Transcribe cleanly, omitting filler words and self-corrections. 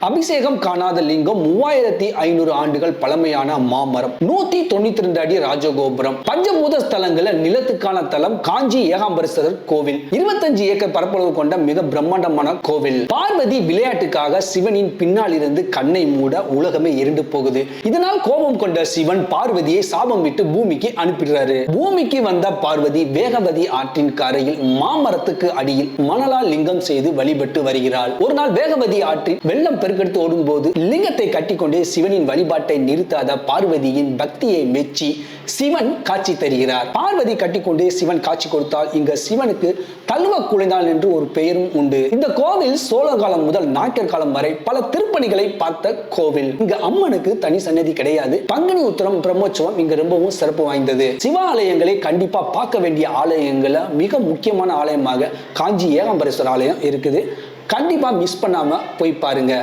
அபிஷேகம் காணாத லிங்கம் 3500 ஆண்டுகள் பழமையான மாமரம் 192 அடி ராஜகோபுரம் பஞ்சபூத ஸ்தலங்கள நிலத்துக்கான தலம் காஞ்சி ஏகாம்பரேஸ்வரர் கோவில் 25 ஏக்கர் பரப்பளவு கொண்ட மிக பிரம்மாண்டமான கோவில். பார்வதி விளையாட்டுக்காக சிவனின் பின்னால் இருந்து கண்ணை மூட உலகமே இருண்டு போகுது. இதனால் கோபம் கொண்ட சிவன் பார்வதியை சாபம் விட்டு பூமிக்கு அனுப்பிடுறாரு. பூமிக்கு வந்த பார்வதி வேகவதி ஆற்றின் கரையில் மாமரத்துக்கு அடியில் மணலால் லிங்கம் செய்து வழிபட்டு வருகிறாள். ஒரு நாள் வேகவதி ஆற்றில் வெள்ளம் பெருக்கெடுத்து ஓடும் போது லிங்கத்தை கட்டிக்கொண்டே சிவனின் வழிபாட்டை நிறுத்தாத பார்வதியின் பக்தியை மெச்சி சிவன் காட்சி தருகிறார். பார்வதி கட்டிக்கொண்டே சிவன் காட்சி கொடுத்தால் இங்க சிவனுக்கு தழுவ குழைந்தாள் என்று ஒரு பெயரும் உண்டு. இந்த கோவில் சோழர் காலம் முதல் நாயக்கர் காலம் வரை பல திருப்பணிகளை பார்த்த கோவில். இங்க அம்மனுக்கு தனி சன்னதி கிடையாது. பங்குனி உத்திரம் பிரம்மோற்சவம் இங்க ரொம்பவும் சிறப்பு வாய்ந்தது. சிவாலயங்களை கண்டிப்பா பார்க்க வேண்டிய ஆலயங்கள மிக முக்கியமான ஆலயமாக காஞ்சி ஏகாம்பரேஸ்வரர் ஆலயம் இருக்குது. கண்டிப்பா மிஸ் பண்ணாம போய் பாருங்க.